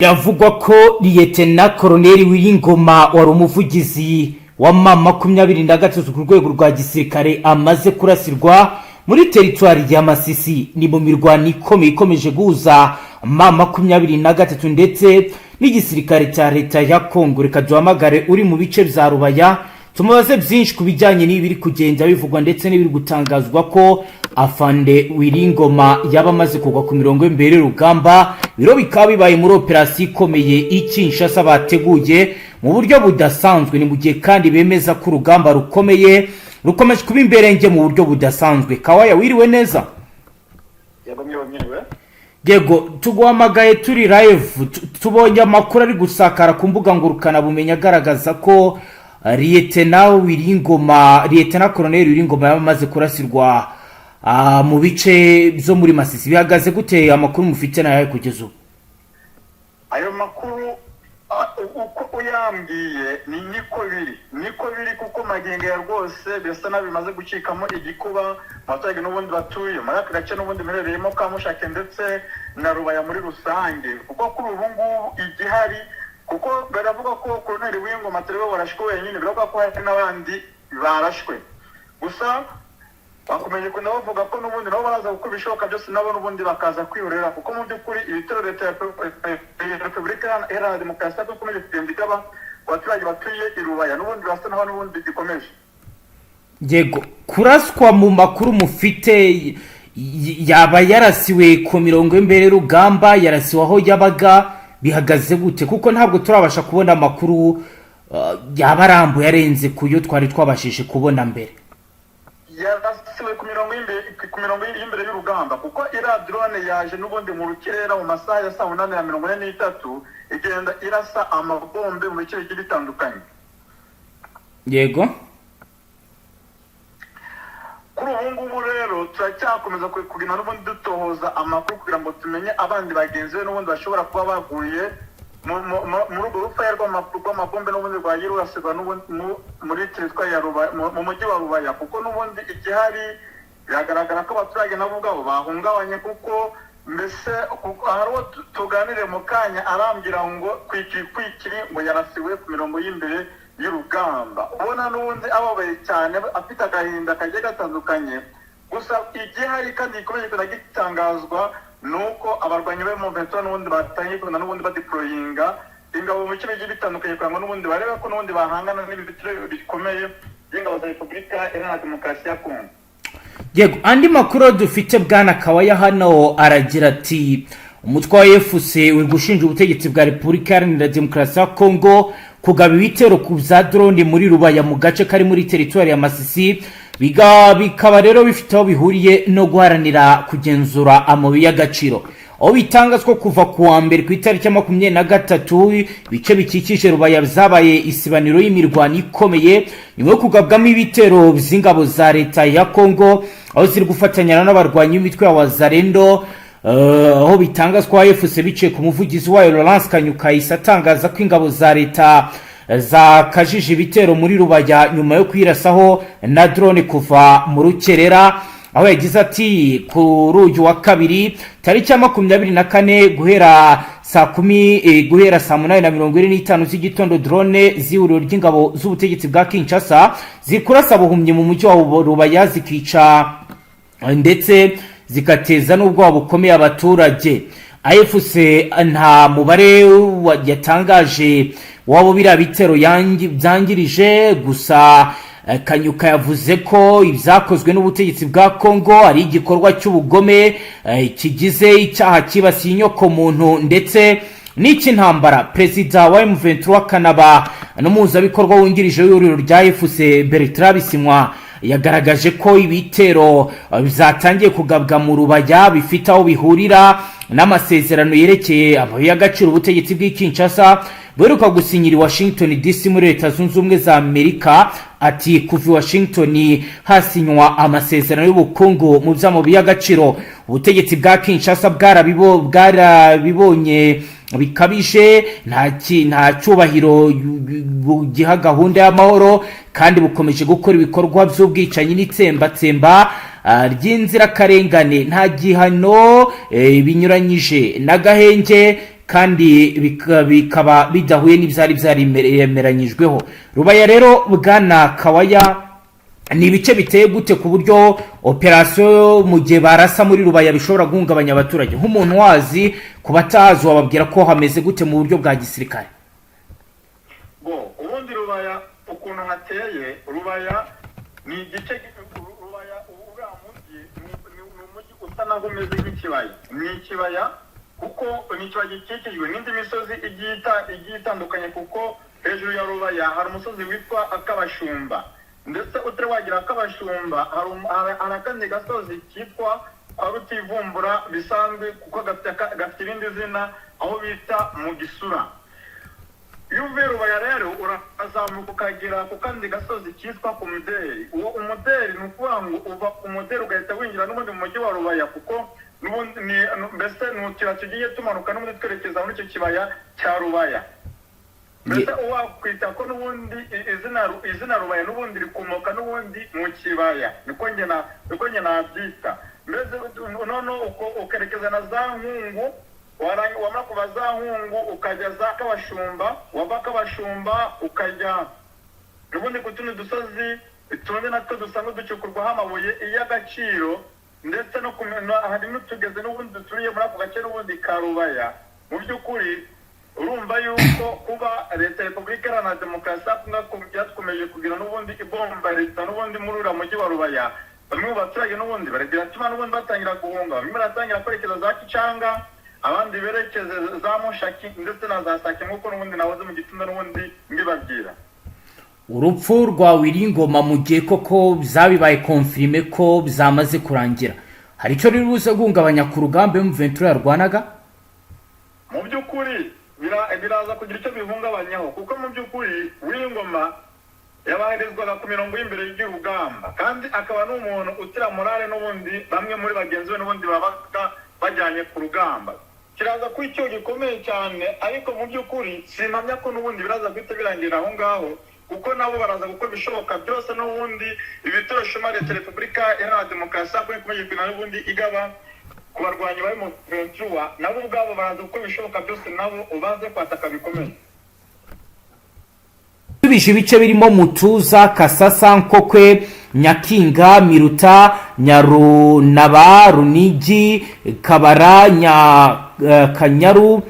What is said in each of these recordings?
Biravugwa ko Liyetena Koloneli Wiringoma wari umuvugizi wa M23 ku rwego rwa gisirikare amaze kurasirwa muri teritwari ya Masisi. Ni mu mirwano ikomeye ikomeje guhuza M23 ndetse n'igisirikare cya leta ya Kongo. Reka duhamagare uri mu bice bya Rubaya tumubaze byinshi kubijyanye n'ibiri kugenda bivugwa ndetse n'ibiri gutangazwa ko Afande Wiringoma yaba amaze kugwa ku mirongo imbere rugamba. Biro bikaba bibaye muri operasiyo ikomeye ikinshasa bateguye mu buryo budasanzwe, ni mu gihe kandi bemeza ko urugamba rukomeje kuba imberenge mu buryo budasanzwe. Kawaya, wiriwe neza? Yego, tuguhamagaye turi live. Tubonye amakuru ari gusakara ku mbuga ngurukana bumenya agaragaza ko Liyetena Koloneli Wiringoma yaba amaze kurasirwa mu bice byo muri Masisi. Bihagaze gute amakuru mufite nayo kugeza ubu? Ayo makuru uko uyambwiye niko biri kuko magenga ya rwose bisa nabimaze gucikamo igikuba abaturage n'ubundi batuye muri aka gace n'ubundi merereyemo Kamushake ndetse na Rubaya muri rusange, kuko kuri ubu ngubu igihari kuko baravuga ko Koloneli Wiringoma atari we warashwe wenyine, biravuga ko hari n'abandi barashwe. Gusa bakomeje kunavuga ko n'ubundi nabo baraza gukora ibishoboka byose nabo n'ubundi bakaza kwihorera, kuko mu by'ukuri ibitero leta ya Repubulika Iharanira Demokarasi ya Kongo ikomeje kugenda igaba ku baturage batuye i Rubaya n'ubundi basa naho n'ubundi gikomeje. Yego, kuraswa mu makuru mufite yaba yarasiwe ku mirongo imbere rugamba, yarasiwe aho yabaga, bihagaze gute? Kuko ntabwo turabasha kubona amakuru yaba arambuye arenze ku yo twari twabashije kubona mbere. Yarasiwe ku mirongo y'imbere y'urugamba kuko iriya drone yaje n'ubundi mu rukera mu masaha ya 8:43 igenda irasa amabombe mu bice bigiye bitandukanye. Yego, kuri ubu ngubu rero turacyakomeza kugenda n'ubundi dutohoza amakuru kugira ngo tumenye abandi bagenzi be n'ubundi bashobora kuba baguye muri urwo rufaya rw'amabombe n'ubundi rwagiye rurasirwa muri teritwari ya Rubaya, mu mujyi wa Rubaya, kuko n'ubundi igihari biragaragara ko abaturage nabo ubwabo bahungabanye, kuko mbese hari uwo tuganire mu kanya arambwira ngo kwikiri ngo yarasiwe ku mirongo y'imbere y'urugamba. Ubona n'ubundi ababaye cyane afite agahinda kagiye gatandukanye. Gusa igihari kandi gikomeje kunagitangazwa nuko abarwanyi be mu Ventura n'ubundi batangiye kugenda n'ubundi badeployinga ingabo mu bice bigiye bitandukanye kugira ngo n'ubundi barebe ko n'ubundi bahangana n'ibitero bikomeye by'ingabo za Repubulika Iharanira Demokarasi ya Kongo. Yego, andi makuru dufite bwana Kawaya hano aragira ati umutwe wa FC uri gushinja ubutegetsi bwa Repubulika Iharanira Demokarasi ya Kongo kugaba ibitero ku za drone muri Rubaya mu gace kari muri teritwari ya Masisi. Bikaba rero bifite aho bihuriye no guharanira kugenzura amabuye y'agaciro. Aho bitangazwa kuva ku wa mbere ku itariki ya 23 bice bikikije Rubaya zabaye isibaniro y'imirwano ikomeye nyuma yo kugabwamo ibitero by'ingabo za leta ya Kongo aho ziri gufatanya n'abarwanyi b'imitwe ya Wazalendo. Aho bitangazwa FC bice ku muvugizi wayo Laurence Kanyuka isatangaza ko ingabo za leta zakajije ibitero muri Rubaya nyuma yo kwirasaho na drone kuva mu rukerera. Aho yagize ati kuri uyu wa kabiri tariki ya 24 guhera saa 8:45 z'igitondo drone z'ihuriro ry'ingabo z'ubutegetsi bwa Kinshasa zikurasa buhumye mu mujyi wa Rubaya zikica ndetse zikateza n'ubwoba bukomeye abaturage. AFC nta mubare yatangaje wabo bira bitero byangirije, gusa Kanyuka yavuze ko ibyakozwe n'ubutegetsi bwa Kongo ari igikorwa cy'ubugome kigize icyaha kibasiye inyoko muntu ndetse n'ikintambara. Perezida wa M23 kanaba n'umuhuzabikorwa wungirije w'ihuriro rya FC Bertrand Bisimwa yagaragaje ko ibitero bizatangiye kugabwa mu Rubaya bifite aho bihurira n'amasezerano yerekeye amabuye y'agaciro ubutegetsi bw'Kinshasa buheruka gusinyira i Washington DC muri Leta Zunze Ubumwe za Amerika. Ati kuva Washington hasinywa amasezerano y'ubukungu mu by'amabuye y'agaciro ubutegetsi bwa Kinshasa bwarabibonye bikabije, nta cyubahiro giha gahunda y'amahoro kandi bukomeje gukora ibikorwa by'ubwicanyi n'itsembatsemba ry'inzirakarengane. Nta gihano binyuranyije n'agahenge kandi bikaba bidahuye n'ibyari byaremeranyijweho. Rubaya rero bwana Kawaya, ni ibice biteye gute ku buryo operasiyo mu gihe barasa muri Rubaya bishobora guhungabanya abaturage? Nk'umuntu wazi, ku batazi wababwira ko hameze gute mu buryo bwa gisirikare? Ubundi Rubaya ukuntu hateye, Rubaya ni igice, Rubaya uriya mujyi ni umujyi usa naho umeze nk'ikibaya. Ni ikibaya kuko ni ikibaya gikikijwe n'indi misozi igiye itandukanye, kuko hejuru ya Rubaya hari umusozi witwa Akabashumba, ndetse utari wagira Akabashumba hari akandi gasozi kitwa Rutivumbura bisanzwe, kuko gafite irindi zina aho bita mu Gisura. Iyo uvuye Rubaya rero urazamuka ukagera ku kandi gasozi kitwa ku Muderi. Uwo Umuderi ni ukuvuga ngo uva ku Muderi ugahita winjira n'ubundi mu mujyi wa Rubaya, kuko mbese ni utuyira tugiye tumanuka n'ubundi twerekeza muri icyo kibaya cya Rubaya. Mbese wakwita ko n'ubundi izina Rubaya n'ubundi rikomoka n'ubundi mu kibaya, niko njye nabyita. Mbese noneho ukerekeza na za Nkungu, wamara kuva za Nkungu ukajya za Kabashumba, wava Kabashumba ukajya n'ubundi ku tundi dusozi tundi natwo dusanzwe ducukurwaho amabuye y'agaciro, ndetse no hari n'utugeze n'ubundi duturiye muri ako gace n'ubundi ka Rubaya. Mu by'ukuri urumva yuko kuba leta ya Repubulika Iharanira Demokarasi ya Kongo byakomeje kugira n'ubundi ibomba leta n'ubundi muri uriya mujyi wa Rubaya, bamwe mu baturage n'ubundi baragira atuma n'ubundi batangira guhunga, bamwe baratangira kwerekeza za Kicanga, abandi berekeze za Mushaki ndetse na za Sake, nk'uko n'ubundi nahoze mu gitondo n'ubundi mbibabwira. Urupfu rwa Wiringoma mu gihe koko zabibaye confirme ko byamaze kurangira, hari icyo riri buze guhungabanya ku rugamba M23 yarwanaga? Mu by'ukuri biraza kugira icyo bihungabanyaho, kuko mu by'ukuri Wiringoma yabaherezwaga ku mirongo y'imbere y'urugamba, kandi akaba n'umuntu utira morale n'ubundi bamwe muri bagenzi be n'ubundi babaga bajyanye ku rugamba. Kiraza kuba icyo gikomeye cyane, ariko mu by'ukuri simpamya ko n'ubundi biraza guhita birangirira aho ngaho, kuko nabo baraza gukora ibishoboka byose n'ubundi ibitero shuma leta ya Repubulika Iharanira Demokarasi ya Kongo ikomeje kugira n'ubundi igaba ku barwanyi bari mu M23, nabo ubwabo baraza gukora ibishoboka byose nabo ubaze kwataka bikomeye. Tubishe ibice birimo Mutuza, Kasasa, Nkokwe, Nyakinga, Miruta, Nyarunaba, Runigi, Kabara, Kanyaru,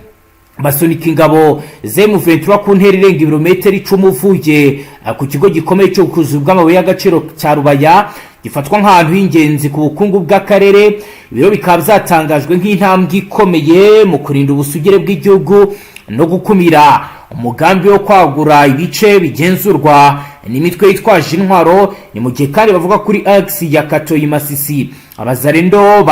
basunika ingabo M23 ku ntera irenga ibirometero 10 uvuye ku kigo gikomeye cyo kuzuza bw'amabuye y'agaciro cya Rubaya, gifatwa nk'ahantu h'ingenzi ku bukungu bw'akarere. Ibiro bikaba byatangajwe nk'intambwe ikomeye mu kurinda ubusugire bw'igihugu no gukumira umugambi wo kwagura ibice bigenzurwa n'imitwe yitwaje intwaro. Ni mu gihe kandi bavuga kuri axe ya Katoyi Masisi abazarendo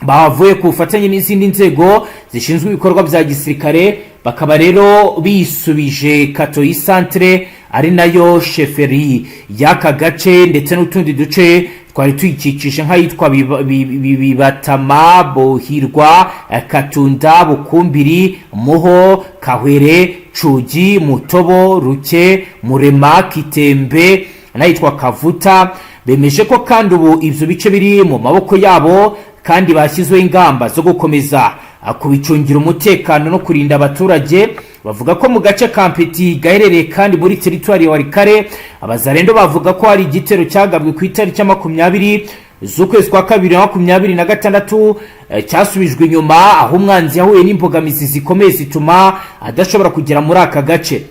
bahavuye ku bufatanye n'izindi nzego zishinzwe ibikorwa bya gisirikare, bakaba rero bisubije Katoyi Centre ari nayo sheferi y'aka gace, ndetse n'utundi duce twari tuyikikije nk'ayitwa Bibatama, Bohirwa, Katunda, Bukumbiri, Muho, Kahwere, Cugi, Mutobo, Ruke, Murema, Kitembe n'ayitwa Kavuta. Bemeje ko kandi ubu ivyo bice biri mu maboko yabo, kandi bashyizweho ingamba zo gukomeza kubicungira umutekano no kurinda abaturage. Bavuga ko mu gace ka Mpeti gaherereye kandi muri teritwari ya Warikare, abazarendo bavuga ko hari igitero cyagabwe ku itariki 20 z'ukwezi kwa 2026 cyasubijwe inyuma, aho umwanzi yahuye n'imbogamizi zikomeye zituma adashobora kugera muri aka gace.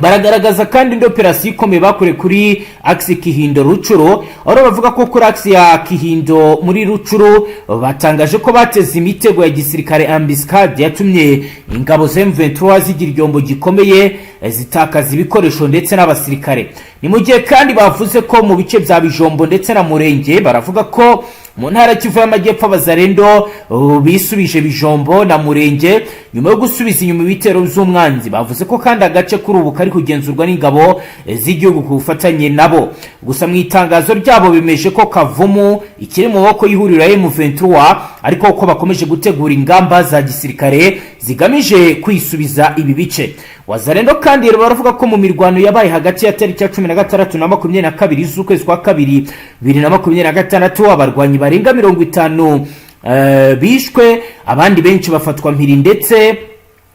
Baragaragaza kandi indi operasiyo ikomeye bakore kuri axe Kihindo Rucuro, aho bavuga ko kuri axe ya Kihindo muri Rucuro batangaje ko bateze imitego ya gisirikare ambuscade yatumye ingabo za M23 zigira igyombo gikomeye, zitakaza ibikoresho ndetse n'abasirikare. Ni mu gihe kandi bavuze ko mu bice bya Bijombo ndetse na Murenge baravuga ko mu ntara Kivu y'Amajyepfo abazarendo bisubije Bijombo na Murenge nyuma yo gusubiza inyuma ibitero by'umwanzi. Bavuze ko kandi agace kuri ubu kari kugenzurwa n'ingabo z'igihugu ku bufatanye nabo. Gusa mu itangazo ryabo bemeje ko Kavumu ikiri mu maboko y'ihuriro ya M23, ariko ko bakomeje gutegura ingamba za gisirikare zigamije kwisubiza ibi bice. Wazarendo kandi baravuga ko mu mirwano yabaye hagati ya tariki ya 16 na 22 z'ukwezi kwa 2026 abarwanyi barenga 50 bishwe, abandi benshi bafatwa mpiri, ndetse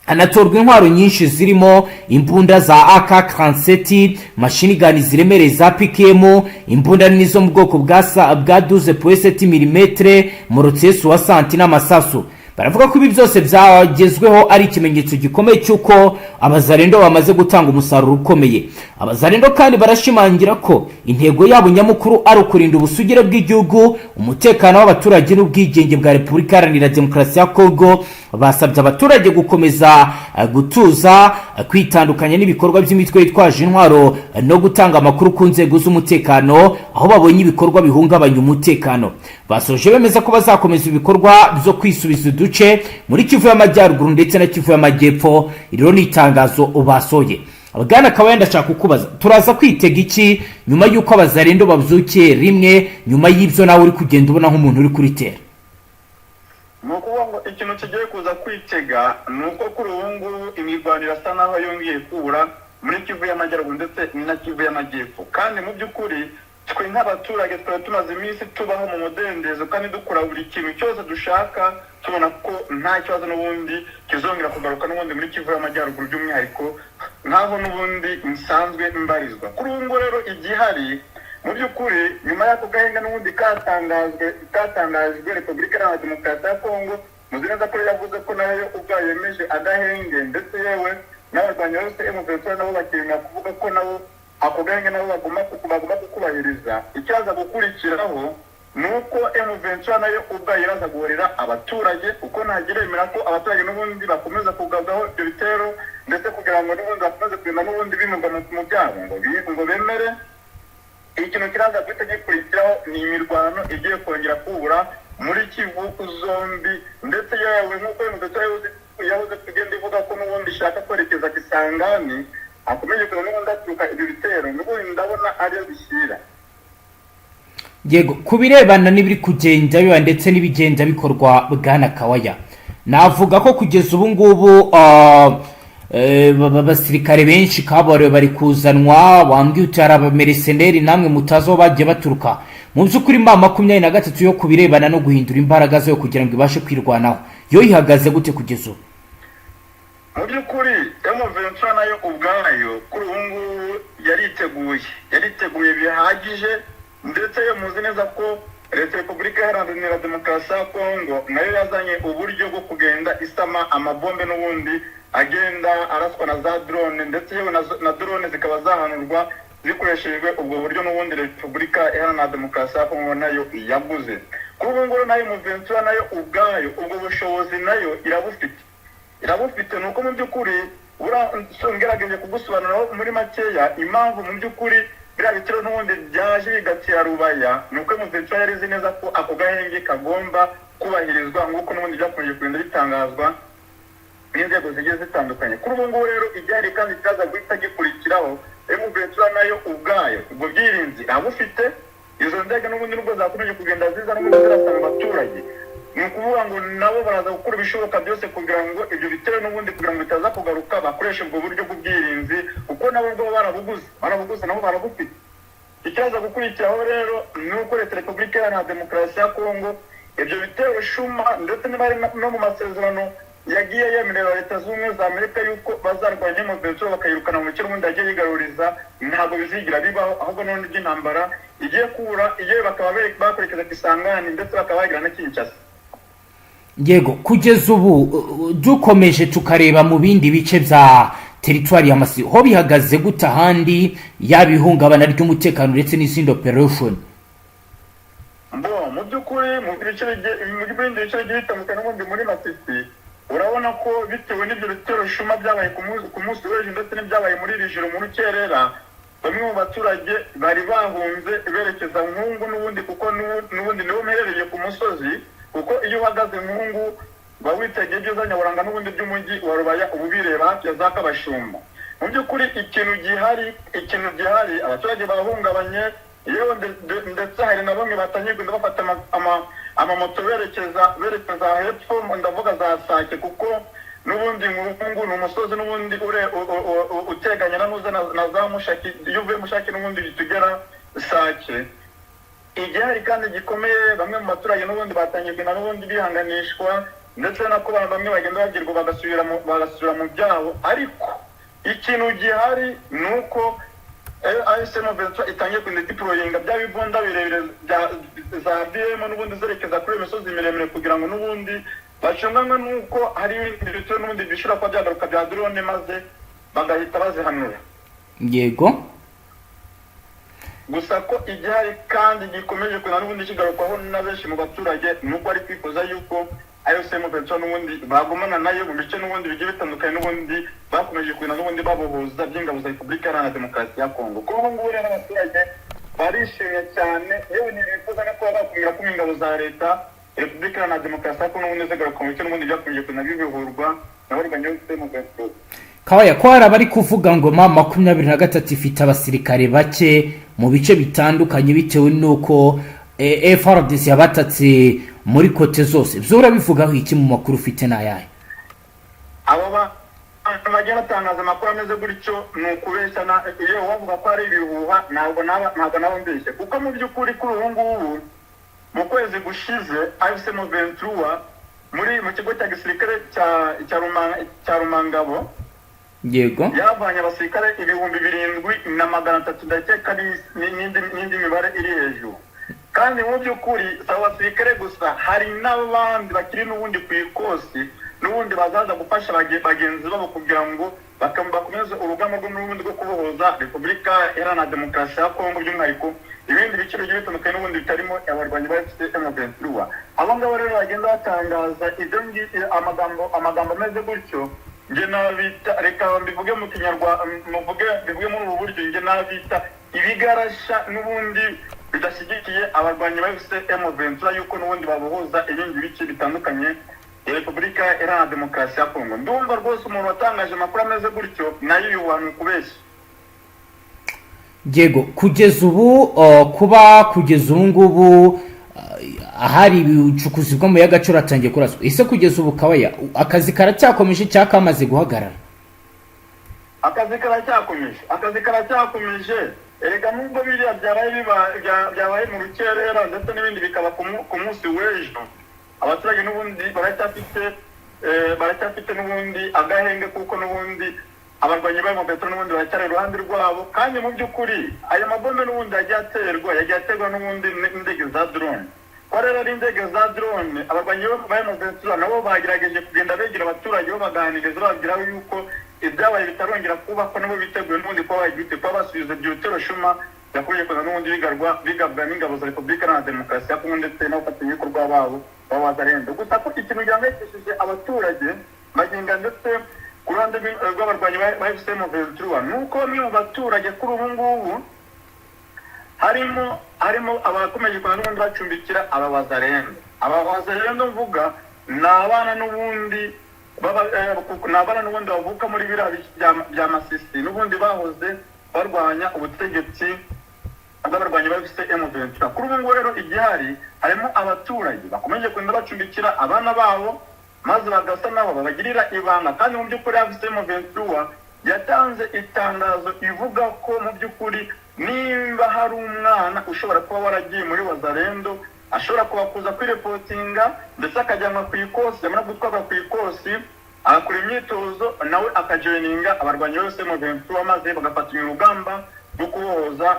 anatorwa intwaro nyinshi zirimo imbunda za AK-47, machine gun ziremereye za PKM, imbunda nini zo mu bwoko bwa 12.7 mm, morotsesu wa santi n'amasasu. Baravuga ko ibi byose byagezweho ari ikimenyetso gikomeye cy'uko abazarendo bamaze gutanga umusaruro ukomeye. Abazarendo kandi barashimangira ko intego yabo nyamukuru ari ukurinda ubusugire bw'igihugu, umutekano w'abaturage n'ubwigenge bwa Repubulika Iharanira Demokarasi ya Kongo. Basabye abaturage gukomeza gutuza, kwitandukanya n'ibikorwa by'imitwe yitwaje intwaro no gutanga amakuru ku nzego z'umutekano aho babonye ibikorwa bihungabanya umutekano. Basoje bemeza ko bazakomeza ibikorwa byo kwisubiza uduce muri Kivu y'Amajyaruguru ndetse na Kivu y'Amajyepfo. Iryo ni itangazo basoye. Bwana Kawaye, ndashaka kukubaza, turaza kwitega iki nyuma y'uko abazarendo babyukiye rimwe nyuma y'ibyo nawe uri kugenda ubona nk'umuntu uri kuri tera? Nukuvuga ngo ikintu kigiye kuza kwitega nuko kuri ubu ngubu imirwano irasa naho yongeye kubura muri Kivu y'Amajyaruguru ndetse na Kivu y'Amajyepfo, kandi mu by'ukuri twe nk'abaturage twari tumaze iminsi tubaho mu mudendezo kandi dukora buri kintu cyose dushaka, tubona ko nta kibazo n'ubundi kizongera kugaruka n'ubundi muri Kivu y'Amajyaruguru, by'umwihariko nk'aho n'ubundi nsanzwe mbarizwa. Kuri ubu ngubu rero igihari mu by'ukuri nyuma y'ako gahenge n'ubundi katangajwe Repubulika Iharanira Demokarasi ya Kongo, muzi neza ko yavuze ko nayo ubwayo yemeje agahenge, ndetse yewe n'abarwanyi bose M23 nabo bakemera kuvuga ko nabo ako gahenge nabo bagomba kukubahiriza. Icyaza gukurikiraho nuko M23 nayo ubwayo iraza guhorera abaturage, uko ntagira yemera ko abaturage n'ubundi bakomeza kugabwaho ibyo bitero, ndetse kugira ngo n'ubundi bakomeze kugenda n'ubundi bimurwa mu byabo ngo bemere. Ikintu kiraza guhita gikurikiraho ni imirwano igiye kongera kubura muri Kivu zombi, ndetse yewe nk'uko yahoze kugenda ivuga ko n'ubundi ishaka kwerekeza Kisangani, akomeje kuza n'ubundi aturuka ibyo bitero, n'ubundi ndabona ariyo bishyira. Yego, ku birebana n'ibiri kugenda biba ndetse n'ibigenda bikorwa, Bwana Kawaya, navuga ko kugeza ubu ngubu abasirikare benshi kabarewe bari kuzanwa. Wambwiye uti hari abamerceneri namwe mutazo bagiye baturuka. Mu by'ukuri mba 23 yo kubirebana no guhindura imbaraga zo kugira ngo ibashe kwirwanaho, yo ihagaze gute kugeza ubu? Mu by'ukuri M23 nayo ubwayo kuri ubu ngubu yariteguye bihagije, ndetse yo muzi neza ko Repubulika Iharanira Demokarasi ya Kongo nayo yazanye uburyo bwo kugenda isama amabombe n'ubundi agenda araswa na za drone, ndetse yewe na drone zikaba zahanurwa zikoreshejwe ubwo buryo n'ubundi Repubulika Iharanira Demokarasi ya Kongo nayo yaguze. Kuri ubu ngubu nayo M23 nayo ubwayo ubwo bushobozi nayo irabufite. Nuko mu by'ukuri ngerageje kugusobanurira muri makeya impamvu mu by'ukuri biriya bitero n'ubundi byaje bigatira rubaya, nuko M23 yari izi neza ko ako gahenge kagomba kubahirizwa, nk'uko n'ubundi byakomeje kugenda bitangazwa n'inzego zigiye zitandukanye. Kuri ubu ngubu rero ibyari kandi kikaza guhita gikurikiraho, M23 nayo ubwayo ubwo bwirinzi abufite. Izo ndege n'ubundi nubwo zakomeje kugenda ziza n'ubundi zirasanga abaturage, ni ukuvuga ngo nabo baraza gukora ibishoboka byose kugira ngo ibyo bitero n'ubundi kugira ngo bitaza kugaruka bakoresha ubwo buryo bw'ubwirinzi, kuko nabo bwo barabuguze nabo barabufite. Ikibazo gukurikiraho rero ni uko Repubulika Iharanira Demokarasi ya Kongo ibyo bitero shuma, ndetse n'abari no mu masezerano yagiye yemerera Leta z'Ubumwe za Amerika yuko bazarwanya M23 bakayirukana mu bice n'ubundi yagiye yigaruriza, ntabwo bizigira bibaho, ahubwo n'ubundi by'intambara igiye kubura, igiye bakaba bakorekeza Kisangani ndetse bakaba bagira na Kinshasa. Yego, kugeza ubu dukomeje tukareba mu bindi bice bya teritwari ya Masisi, ho bihagaze gute ahandi yaba ihungabana ry'umutekano ndetse n'izindi operation? Mu by'ukuri mu bindi bice bigiye bitandukanye n'ubundi muri Masisi, urabona ko bitewe n'ibyo bitero shuma byabaye ku munsi w'ejo ndetse n'ibyabaye muri iri joro mu rukerera, bamwe mu baturage bari bahunze berekeza Nkungu n'ubundi, kuko n'ubundi niho mperereye ku musozi, kuko iyo uhagaze Nkungu bawitegeye ibyiza nyaburanga n'ubundi by'umujyi wa Rubaya ubu bireba hafi ya za Kabashumba. Mu by'ukuri ikintu gihari abaturage bahungabanye, yewe ndetse hari na bamwe batangiye kugenda bafata amamoto berekeza hepfo, ndavuga za Sake, kuko n'ubundi Nkungu ni umusozi n'ubundi uteganya na za Mushaki. Iyo uvuye Mushaki n'ubundi tugera Sake, igihari kandi gikomeye, bamwe mu baturage n'ubundi batangiye kugenda n'ubundi bihanganishwa, ndetse nako bamwe bagenda bagirwa bagasubira mu byabo. Ariko ikintu gihari ni uko AFC M23 itangiye kugenda deployinga bya bibonda birebire za BM n'ubundi zerekeza kuri imisozi miremire, kugira ngo n'ubundi bacunganywe n'uko hari ibindi bitero n'ubundi bishobora kuba byagaruka bya drone, maze bagahita bazihanura. Yego, gusa ko igihari kandi gikomeje kugenda n'ubundi kigarukwaho na benshi mu baturage, nuko ari kwifuza yuko AFC M23 n'ubundi bagumana nayo mu bice n'ubundi bigiye bitandukanye, n'ubundi bakomeje kugenda n'ubundi babohoza by'ingabo za Repubulika Iharanira Demokarasi ya Kongo. Kuri ubu ngubu rero abaturage barishimye cyane, yewe ntibifuza no kuba bakumira ko ingabo za leta Repubulika Iharanira Demokarasi ya Kongo n'ubundi zigaruka mu bice n'ubundi byakomeje kugenda bibihurwa n'abarwanya AFC M23. Kawaya, ko hari abari kuvuga ngo M23 ifite abasirikare bake mu bice bitandukanye bitewe n'uko FARDC yabatatse muri kote zose, byo urabivugaho iki mu makuru ufite n'ayahe? Abo bagiye batangaza amakuru ameze gutyo ni ukubeshyana. Iyo wavuga ko ari ibihuha ntabwo nabo mbeshye, kuko mu by'ukuri kuri ubu ngubu mu kwezi gushize AFC M23 mu kigo cya gisirikare cya Rumangabo, yego, yavanye abasirikare 7,300, ndakeka n'indi mibare iri hejuru. Kandi mu by'ukuri si abasirikare gusa, hari n'abandi bakiri n'ubundi ku ikosi n'ubundi bazaza gufasha bagenzi babo kugira ngo bakomeze urugamba n'ubundi rwo kubohoza Repubulika Iharanira Demokarasi ya Kongo, by'umwihariko ibindi bice bigiye bitandukanye n'ubundi bitarimo abarwanyi ba M23. Abo ngabo rero bagenda batangaza ibyo amagambo ameze gutyo, nge nabita, reka mbivuge mu Kinyarwanda, mbivuge muri ubu buryo, nge nabita ibigarasha n'ubundi bidashyigikiye abarwanyi ba M23 yuko n'ubundi babohoza ibindi bice bitandukanye ya Repubulika Iharanira Demokarasi ya Kongo. Ndumva rwose umuntu watangaje amakuru ameze gutyo nayo yubantu kubeshya. Yego, kugeza ubu ngubu ahari ibicukuzi bw'amabuye y'agaciro atangiye kuraswa. Ese kugeza ubu Kawaya, akazi karacyakomeje cyangwa kamaze guhagarara? Akazi karacyakomeje. Erega nubwo biriya byabaye mu rukerera ndetse n'ibindi bikaba ku munsi w'ejo, abaturage n'ubundi baracyafite n'ubundi agahenge, kuko n'ubundi abarwanyi ba M23 n'ubundi baracyari iruhande rwabo. Kandi mu by'ukuri aya mabombe n'ubundi yagiye aterwa n'ubundi n'indege za drone. Kwa rero ari indege za drone, abarwanyi ba M23 nabo bagerageje kugenda begera abaturage babaganiriza, bababwira yuko ibyabaye bitarongera kuba, ko nabo biteguye n'ubundi kuba basubiza ibyo bitero shuma yakomeje kuza n'ubundi bigabwa n'ingabo za Repubulika Iharanira Demokarasi ya Kongo ndetse n'abafatanyabikorwa babo b'Abazarendo. Gusa ko ikintu gihangayikishije abaturage bagenga ndetse ku ruhande rw'abarwanyi ba AFC M23 nuko bamwe mu baturage kuri ubu ngubu harimo abakomeje kuza n'ubundi bacumbikira Abazarendo mvuga ni abana n'ubundi bavuka muri biriya bya Masisi n'ubundi bahoze barwanya ubutegetsi bw'abarwanyi ba AFC M23. Kuri ubu ngubu rero igihari harimo abaturage bakomeje kugenda bacumbikira abana babo, maze bagasa nabo babagirira ibanga. Kandi mu by'ukuri AFC M23 yatanze itangazo ivuga ko mu by'ukuri nimba hari umwana ushobora kuba waragiye muri Wazarendo, ashobora kubakuza kwirepotinga ndetse akajyanwa ku ikosi, yamara gutwarwa ku ikosi akora imyitozo, nawe akajoininga abarwanyi bose M23, maze bagafatanya urugamba rwo kubohoza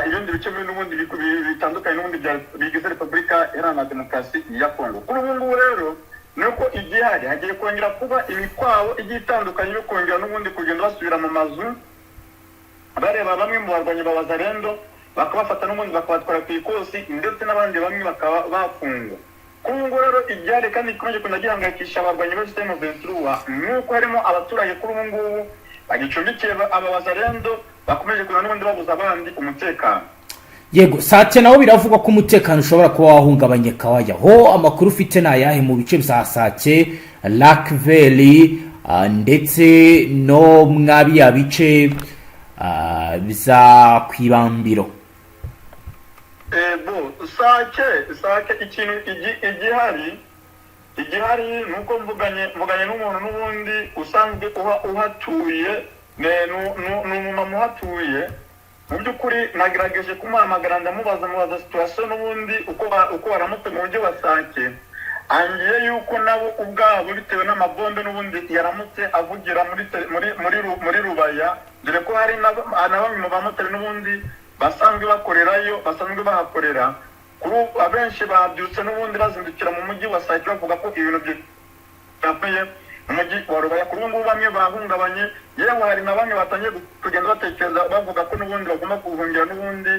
ibindi bice n'ubundi bitandukanye n'ubundi bigize Repubulika Iharanira Demokarasi ya Kongo. Kuri ubu ngubu rero nuko igihari hagiye kongera kuba imikwabo igiye itandukanye yo kongera n'ubundi kugenda basubira mu mazu, bareba bamwe mu barwanyi ba Wazarendo bakabafata n'ubundi bakabatwara ku ikosi, ndetse n'abandi bamwe bakaba bafungwa. Kuri ubu rero igihari kandi gikomeje kugenda gihangayikisha abarwanyi ba M23 nuko harimo abaturage kuri ubu ngubu bagicumbikiye Abazarendo bakomeje kugenda n'ubundi babuza abandi umutekano. Yego, Sake naho biravugwa ko umutekano ushobora kuba wahungabanye. Kawaya, ho amakuru ufite n'ayahe mu bice bya Sake, Lac Valley ndetse no mwabiya bice biza kwibambiro? Sake ikintu igihari nuko mvuganye n'umuntu n'ubundi usanzwe uhatuye, n'umumama uhatuye, mu by'ukuri nagerageje kumuhamagara mubaza situation n'ubundi uko baramutse mu mujyi wa Sake, angiye yuko nabo ubwabo bitewe n'amabombe n'ubundi yaramutse avugira muri Rubaya, dore ko hari na bamwe mu bamotari n'ubundi basanzwe bakorerayo, basanzwe bahakorera. Kuri abenshi babyutse n'ubundi bazindukira mu mujyi wa Sake bavuga ko ibintu byapfuye umujyi wa Rubaya. Kuri ubu bamwe bahungabanye, yewe hari na bamwe batangiye kugenda batekereza bavuga ko n'ubundi bagomba kuhungira n'ubundi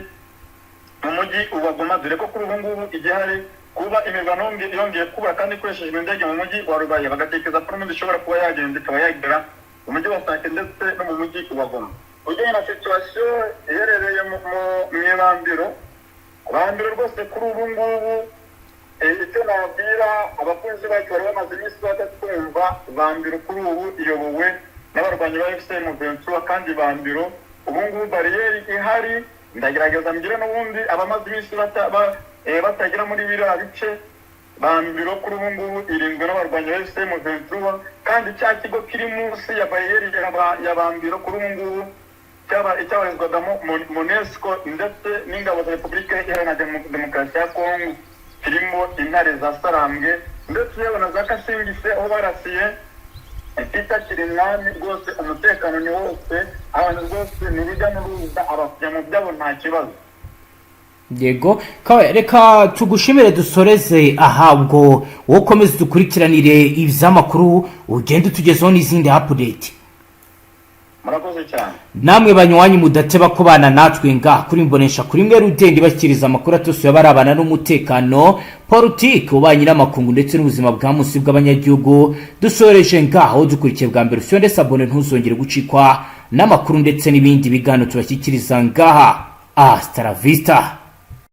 mu mujyi wa Goma, dore ko kuri ubu ngubu igihari kuba imirwano yongeye kuba kandi ikoreshejwe indege mu mujyi wa Rubaya, bagatekereza ko n'ubundi ishobora kuba yagenda ikaba yagera mu mujyi wa Sake ndetse no mu mujyi wa Goma. Ujyanye na situation iherereye mu Bambiro rwose kuri ubu ngubu icyo nabwira abakunzi bacu bari bamaze iminsi batatwumva, Bambiro kuri ubu iyobowe n'abarwanyi ba FCM Ventura, kandi Bambiro ubu ngubu bariyeri ihari. Ndagerageza mbwira n'ubundi abamaze iminsi batagera muri biriya bice, Bambiro kuri ubu ngubu irindwe n'abarwanyi ba FCM Ventura, kandi cya kigo kiri munsi ya bariyeri ya Bambiro kuri ubu ngubu icyabarizwagamo MONUSCO ndetse n'ingabo za Repubulika Iharanira Demokarasi ya Kongo, kirimo intare za Sarambwe ndetse yewe na za Kasingise aho barasiye Peter Kirimwami. Rwose umutekano ni wose, abantu rwose n'urujya n'uruza, abafite mu byabo nta kibazo. Yego kawe, reka tugushimire dusoreze ahabwo wowe ukomeze dukurikiranire iby'amakuru, ugende utugezeho n'izindi update. Murakoze cyane namwe banywanyi mudateba kubana natwe ngaha kuri Mbonesha kuri mwe Rudende bakiriza amakuru atusuye barabana n'umutekano, politiki, ububanyi n'amakungu ndetse n'ubuzima bwa munsi bw'abanyagihugu. Dusoreje ngaho dukurikiye bwa mbere usonde sabone ntuzongere gucikwa n'amakuru ndetse n'ibindi biganiro tubashyikiriza ngaha. Hasta la vista.